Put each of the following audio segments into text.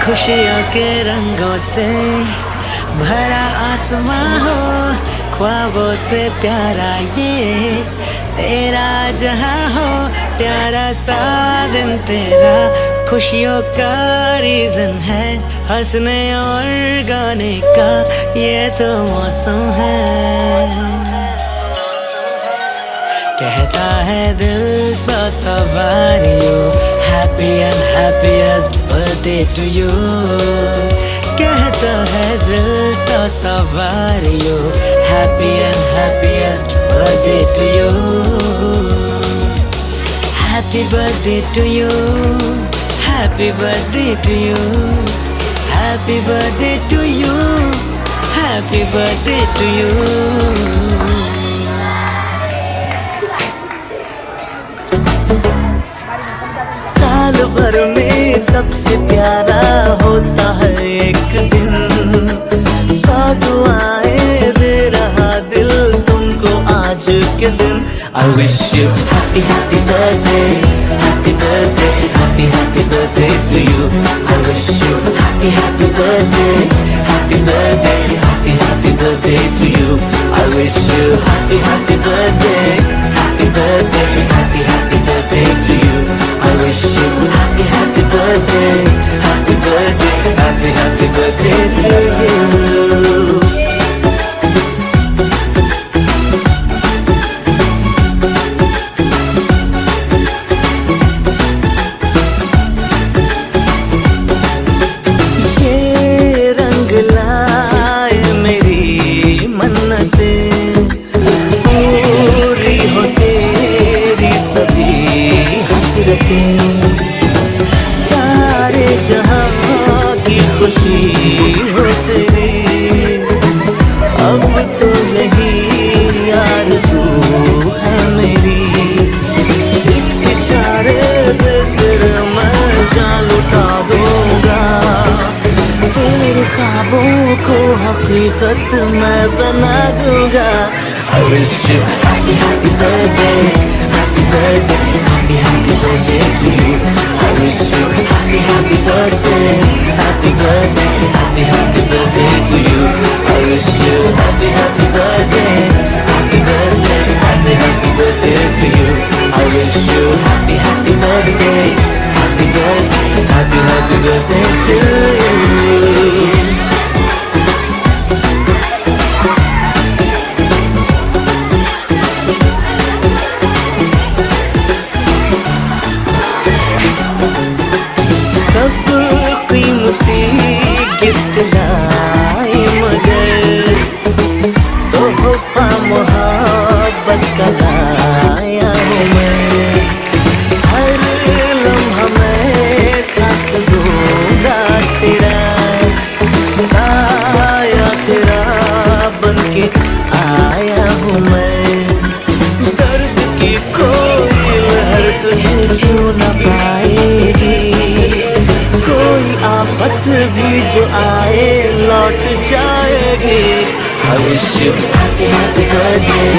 खुशियों के रंगों से भरा आसमां हो, ख्वाबों से प्यारा ये तेरा जहां हो। प्यारा सा दिन तेरा खुशियों का रीजन है, हंसने और गाने का ये तो मौसम है। कहता है दिल so सवारियो, happy and happiest birthday to you। कहता है दिल so सवारियो, happy and happiest birthday to you। Happy birthday to you, happy birthday to you, happy birthday to you, happy birthday to you। साल भर में सबसे प्यारा होता है एक दिन, सौ दुआएं दे रहा दिल तुमको आज के दिन। I wish you happy happy birthday, happy birthday, happy happy birthday to you। I wish you happy happy birthday, happy birthday, happy happy birthday to you। I wish you happy happy birthday, happy birthday, happy happy birthday to you। I wish you happy happy birthday, happy birthday, happy happy birthday to you। ये रंग लाए मेरी मन्नतें, पूरी हो तेरी सभी हसरतें। सारे जहां की खुशी हो तेरी, अब तो यही आरज़ू है मेरी। इशारे पे तेरे मैं जान लुटा दूंगा, तेरे ख्वाबों को हकीकत मैं बना दूंगा। I wish you happy happy birthday, happy birthday, happy happy birthday to you। I wish you happy happy birthday, happy birthday, happy happy birthday to you। I wish you happy happy birthday, happy birthday, happy happy birthday to you। I wish you happy happy birthday, happy birthday, happy happy birthday to you। सब कीमती gift लाए मगर तोहफा मोहब्बत का लाया हूँ मैं। हर लम्हा मैं साथ दूंगा तेरा, साया तेरा बनके आया हूँ मैं। दर्द की कोई लहर तुझे छू न पाएगी, कोई आफत भी जो आए लौट जाएगी। I wish you happy happy birthday,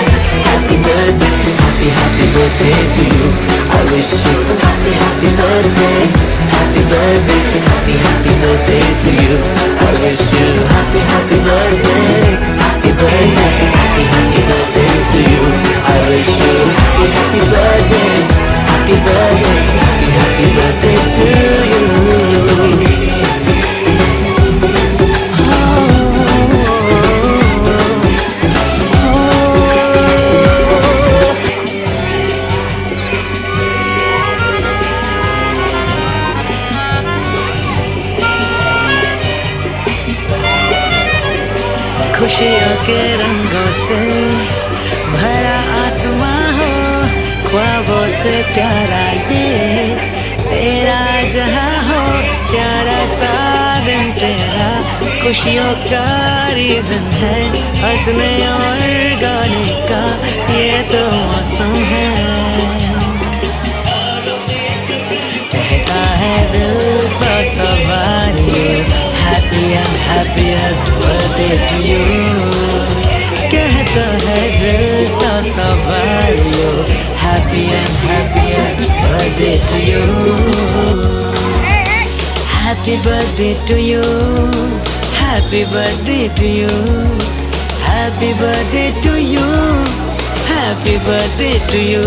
happy birthday, happy happy birthday to you। I wish you happy happy birthday, happy birthday, happy happy birthday to you। I wish you happy happy birthday, happy birthday, happy happy birthday to you। I wish you happy happy birthday, happy birthday, happy happy birthday to you। खुशियों के रंगों से भरा आसमां हो, ख्वाबों से प्यारा ये तेरा जहां हो। प्यारा सा दिन तेरा खुशियों का रीजन है, हंसने और गाने का ये तो मौसम है। कहता है दिल सा सवारियो, happy and happiest birthday to you। कहता है दिल सा सवारियो, happy and happiest birthday to you। Happy birthday to you. Happy birthday to you. Happy birthday to you. Happy birthday to you.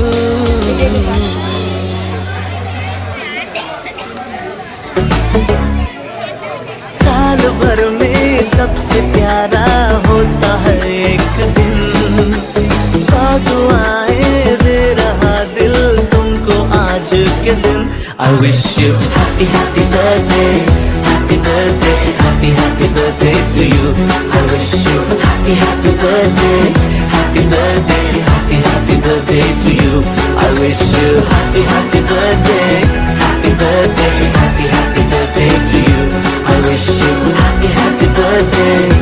साल भर में सबसे प्यारा होता है एक दिन, 100 दुआएं दे रहा दिल तुमको आज के दिन। I wish you happy happy birthday, happy birthday, happy happy birthday to you. I wish you happy happy birthday, happy birthday, happy happy birthday to you. I wish you happy happy birthday, happy birthday, happy happy birthday to you. I wish you happy happy birthday.